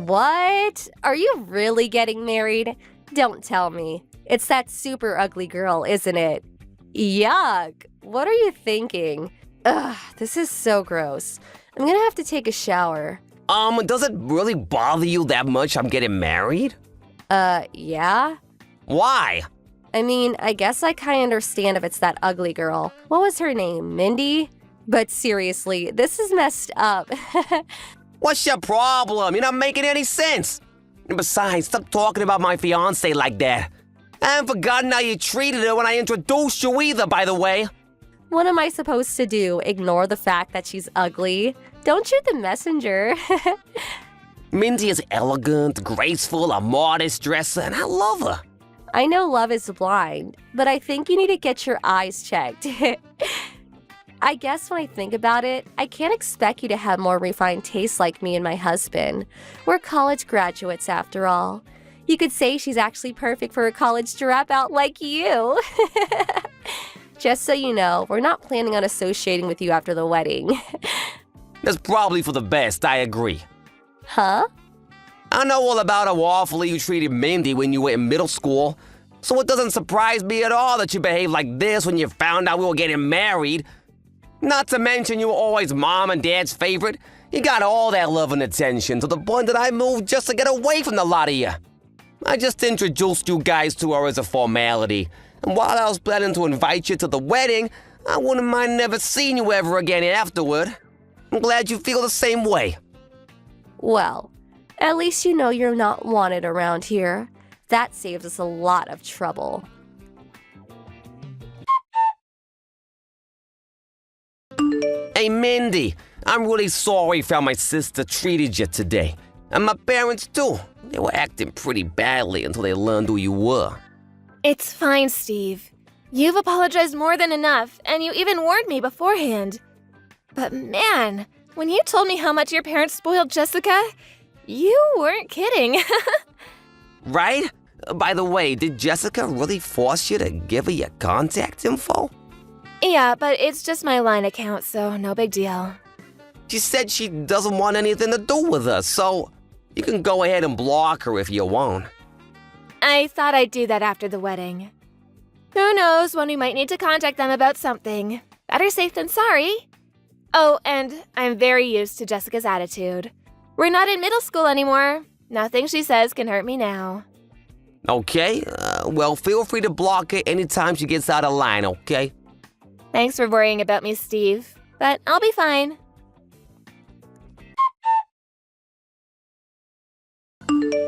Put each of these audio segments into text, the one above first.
What? Are you really getting married? Don't tell me. It's that super ugly girl, isn't it? Yuck. What are you thinking? Ugh, this is so gross. I'm gonna have to take a shower. Does it really bother you that much I'm getting married? Yeah? Why? I mean, I guess I kinda understand if it's that ugly girl. What was her name? Mindy? But seriously, this is messed up. What's your problem? You're not making any sense. And besides, stop talking about my fiancé like that. I haven't forgotten how you treated her when I introduced you either, by the way. What am I supposed to do? Ignore the fact that she's ugly? Don't shoot the messenger. Mindy is elegant, graceful, a modest dresser, and I love her. I know love is blind, but I think you need to get your eyes checked. I guess when I think about it, I can't expect you to have more refined tastes like me and my husband. We're college graduates after all. You could say she's actually perfect for a college dropout like you. Just so you know, we're not planning on associating with you after the wedding. That's probably for the best, I agree. Huh? I know all about how awfully you treated Mindy when you were in middle school, so it doesn't surprise me at all that you behaved like this when you found out we were getting married. Not to mention you were always Mom and Dad's favorite. You got all that love and attention to the point that I moved just to get away from the lot of you. I just introduced you guys to her as a formality, and while I was planning to invite you to the wedding, I wouldn't mind never seeing you ever again afterward. I'm glad you feel the same way. Well, at least you know you're not wanted around here. That saves us a lot of trouble. Hey, Mindy, I'm really sorry for how my sister treated you today. And my parents, too. They were acting pretty badly until they learned who you were. It's fine, Steve. You've apologized more than enough, and you even warned me beforehand. But man, when you told me how much your parents spoiled Jessica, you weren't kidding. Right? By the way, did Jessica really force you to give her your contact info? Yeah, but it's just my line account, so no big deal. She said she doesn't want anything to do with us, so you can go ahead and block her if you want. I thought I'd do that after the wedding. Who knows when we might need to contact them about something. Better safe than sorry. Oh, and I'm very used to Jessica's attitude. We're not in middle school anymore. Nothing she says can hurt me now. Okay, well, feel free to block her anytime she gets out of line, okay? Thanks for worrying about me, Steve. But I'll be fine.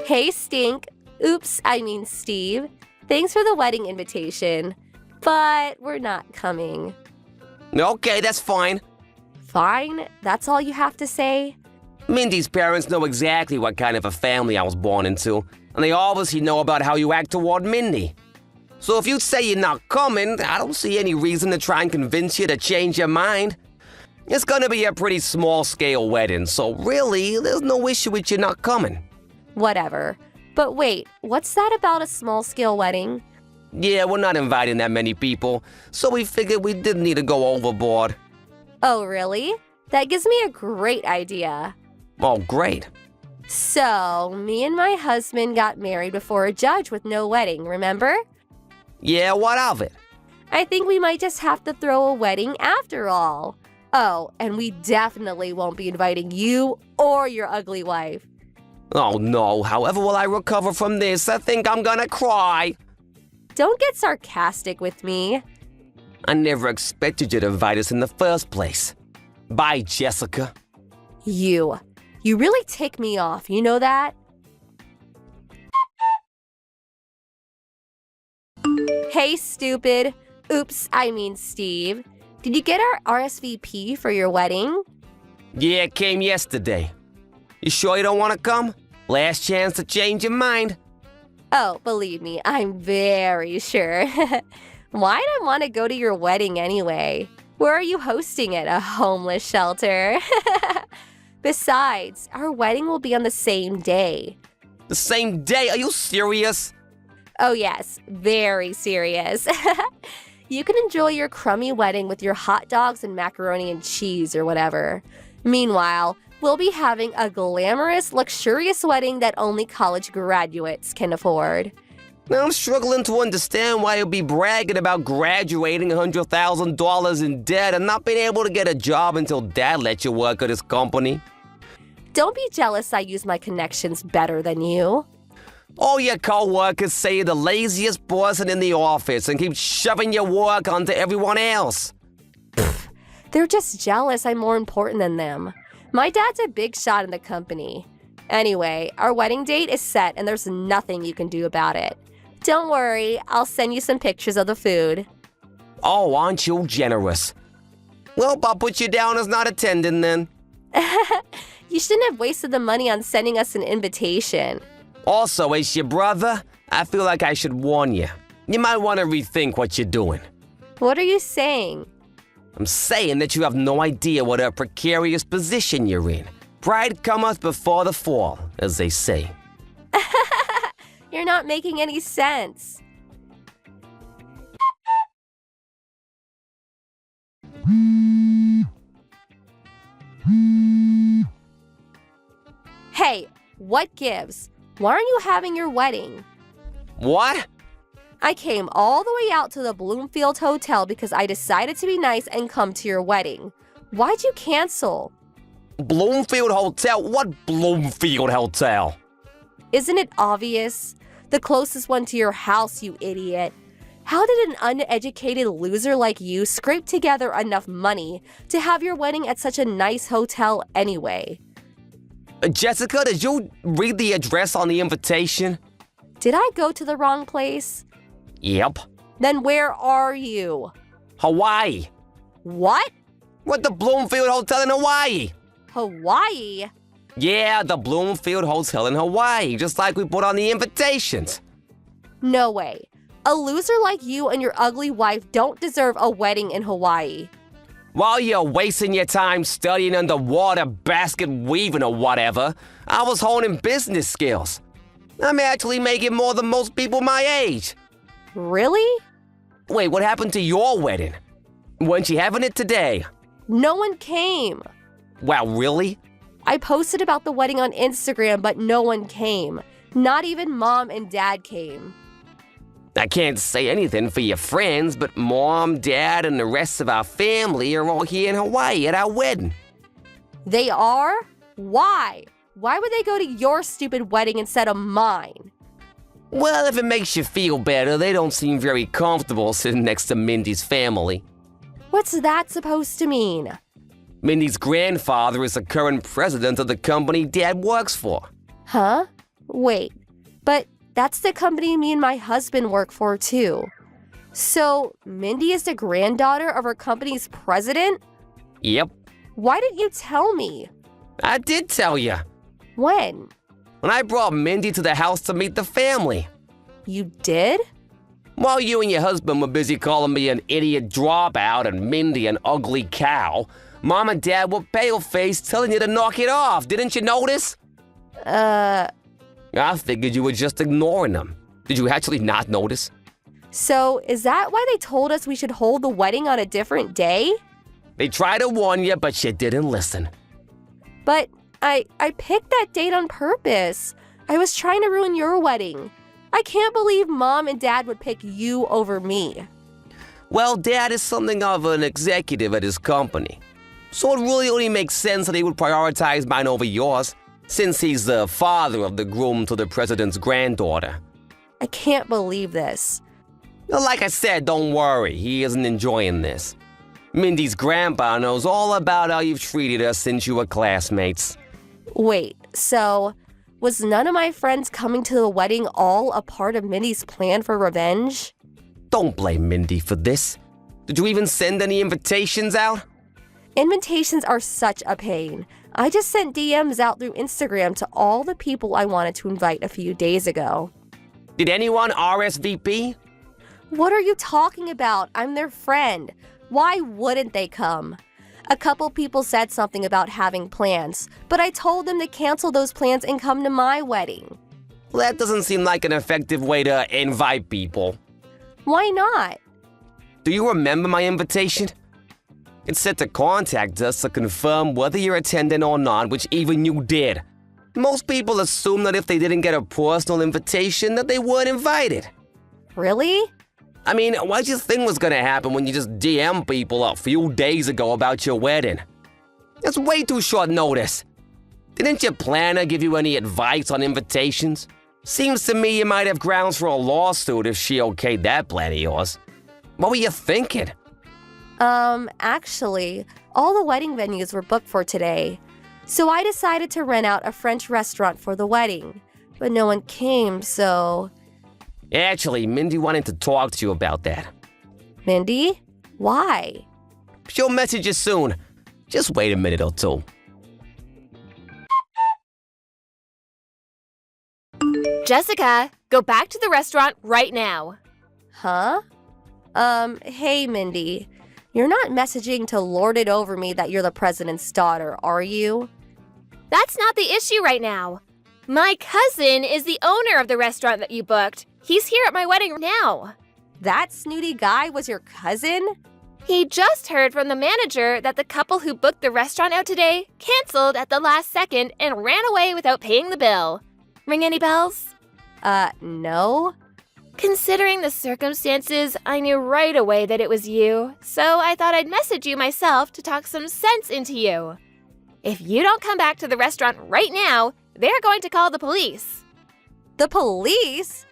Hey, Stink. Oops, I mean Steve. Thanks for the wedding invitation, but we're not coming. Okay, that's fine. Fine? That's all you have to say? Mindy's parents know exactly what kind of a family I was born into, and they obviously know about how you act toward Mindy. So if you say you're not coming, I don't see any reason to try and convince you to change your mind. It's gonna be a pretty small-scale wedding, so really, there's no issue with you not coming. Whatever. But wait, what's that about a small-scale wedding? Yeah, we're not inviting that many people, so we figured we didn't need to go overboard. Oh, really? That gives me a great idea. Oh, great. So, me and my husband got married before a judge with no wedding, remember? Yeah, what of it? I think we might just have to throw a wedding after all. Oh, and we definitely won't be inviting you or your ugly wife. Oh no, however will I recover from this? I think I'm gonna cry. Don't get sarcastic with me. I never expected you to invite us in the first place. Bye, Jessica. You really tick me off, you know that? Hey, stupid. Oops, I mean Steve. Did you get our RSVP for your wedding? Yeah, it came yesterday. You sure you don't want to come? Last chance to change your mind. Oh, believe me, I'm very sure. Why'd I want to go to your wedding anyway? Where are you hosting it? A homeless shelter? Besides, our wedding will be on the same day. The same day? Are you serious? Oh yes, very serious. You can enjoy your crummy wedding with your hot dogs and macaroni and cheese or whatever. Meanwhile, We'll be having a glamorous, luxurious wedding that only college graduates can afford. Now I'm struggling to understand why you'll be bragging about graduating $100,000 in debt and not being able to get a job until Dad lets you work at his company. Don't be jealous I use my connections better than you. All your co-workers say you're the laziest person in the office and keep shoving your work onto everyone else. They're just jealous I'm more important than them. My dad's a big shot in the company. Anyway, our wedding date is set and there's nothing you can do about it. Don't worry, I'll send you some pictures of the food. Oh, aren't you generous? Well, I'll put you down as not attending then. You shouldn't have wasted the money on sending us an invitation. Also, as your brother, I feel like I should warn you. You might want to rethink what you're doing. What are you saying? I'm saying that you have no idea what a precarious position you're in. Pride cometh before the fall, as they say. You're not making any sense. Hey, what gives? Why aren't you having your wedding? What? I came all the way out to the Bloomfield Hotel because I decided to be nice and come to your wedding. Why'd you cancel? Bloomfield Hotel? What Bloomfield Hotel? Isn't it obvious? The closest one to your house, you idiot. How did an uneducated loser like you scrape together enough money to have your wedding at such a nice hotel anyway? Jessica, did you read the address on the invitation? Did I go to the wrong place? Yep. Then where are you? Hawaii. What? What, the Bloomfield Hotel in Hawaii? Hawaii? Yeah, the Bloomfield Hotel in Hawaii, just like we put on the invitations. No way. A loser like you and your ugly wife don't deserve a wedding in Hawaii. While you're wasting your time studying underwater basket weaving or whatever, I was honing business skills. I'm actually making more than most people my age. Really? Wait, what happened to your wedding? Weren't you having it today? No one came. Wow, really? I posted about the wedding on Instagram, but no one came. Not even Mom and Dad came. I can't say anything for your friends, but Mom, Dad, and the rest of our family are all here in Hawaii at our wedding. They are? Why? Why would they go to your stupid wedding instead of mine? Well, if it makes you feel better, they don't seem very comfortable sitting next to Mindy's family. What's that supposed to mean? Mindy's grandfather is the current president of the company Dad works for. Huh? Wait, but that's the company me and my husband work for too. So, Mindy is the granddaughter of our company's president? Yep, Why didn't you tell me? I did tell you. When? When I brought Mindy to the house to meet the family. You did? While you and your husband were busy calling me an idiot dropout and Mindy an ugly cow, Mom and Dad were pale-faced telling you to knock it off. Didn't you notice? I figured you were just ignoring them. Did you actually not notice? So is that why they told us we should hold the wedding on a different day? They tried to warn you, but you didn't listen. But I picked that date on purpose. I was trying to ruin your wedding. I can't believe Mom and Dad would pick you over me. Well, Dad is something of an executive at his company. So it really only makes sense that he would prioritize mine over yours, since he's the father of the groom to the president's granddaughter. I can't believe this. Like I said, don't worry, he isn't enjoying this. Mindy's grandpa knows all about how you've treated us since you were classmates. Wait, so was none of my friends coming to the wedding all a part of Mindy's plan for revenge? Don't blame Mindy for this. Did you even send any invitations out? Invitations are such a pain. I just sent DMs out through Instagram to all the people I wanted to invite a few days ago. Did anyone RSVP? What are you talking about? I'm their friend. Why wouldn't they come? A couple people said something about having plans, but I told them to cancel those plans and come to my wedding. Well, that doesn't seem like an effective way to invite people. Why not? Do you remember my invitation? It said to contact us to confirm whether you're attending or not, which even you did. Most people assume that if they didn't get a personal invitation, that they weren't invited. Really? I mean, what did you think was gonna happen when you just DM people a few days ago about your wedding? That's way too short notice. Didn't your planner give you any advice on invitations? Seems to me you might have grounds for a lawsuit if she okayed that plan of yours. What were you thinking? Actually, all the wedding venues were booked for today. So I decided to rent out a French restaurant for the wedding. But no one came, so... Actually, Mindy wanted to talk to you about that. Mindy? Why? She'll message you soon. Just wait a minute or two. Jessica, go back to the restaurant right now. Huh? Hey, Mindy. You're not messaging to lord it over me that you're the president's daughter, are you? That's not the issue right now. My cousin is the owner of the restaurant that you booked. He's here at my wedding now. That snooty guy was your cousin? He just heard from the manager that the couple who booked the restaurant out today canceled at the last second and ran away without paying the bill. Ring any bells? No. Considering the circumstances, I knew right away that it was you, so I thought I'd message you myself to talk some sense into you. If you don't come back to the restaurant right now, they're going to call the police. The police?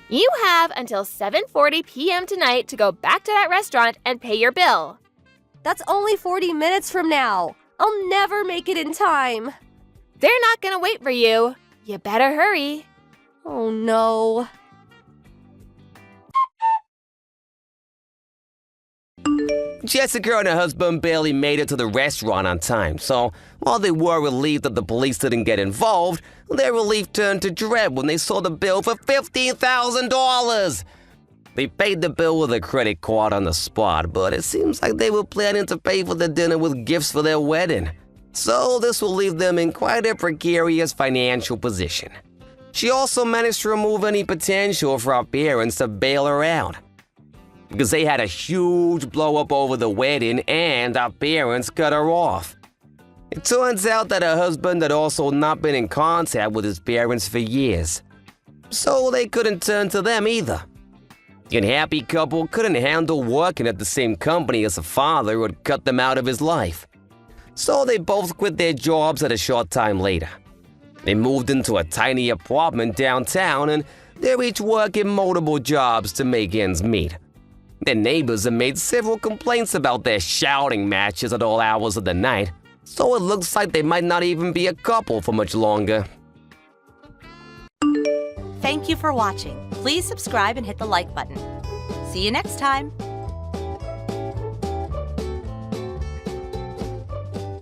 You have until 7:40 p.m. tonight to go back to that restaurant and pay your bill. That's only 40 minutes from now. I'll never make it in time. They're not going to wait for you. You better hurry. Oh, no. Jessica and her husband barely made it to the restaurant on time, so while they were relieved that the police didn't get involved, their relief turned to dread when they saw the bill for $15,000. They paid the bill with a credit card on the spot, but it seems like they were planning to pay for the dinner with gifts for their wedding. So this will leave them in quite a precarious financial position. She also managed to remove any potential for our parents to bail her out, because they had a huge blow-up over the wedding and our parents cut her off. It turns out that her husband had also not been in contact with his parents for years, so they couldn't turn to them either. The unhappy couple couldn't handle working at the same company as a father who had cut them out of his life, so they both quit their jobs at a short time later. They moved into a tiny apartment downtown, and they're each working multiple jobs to make ends meet. Their neighbors have made several complaints about their shouting matches at all hours of the night, so it looks like they might not even be a couple for much longer. Thank you for watching. Please subscribe and hit the like button. See you next time.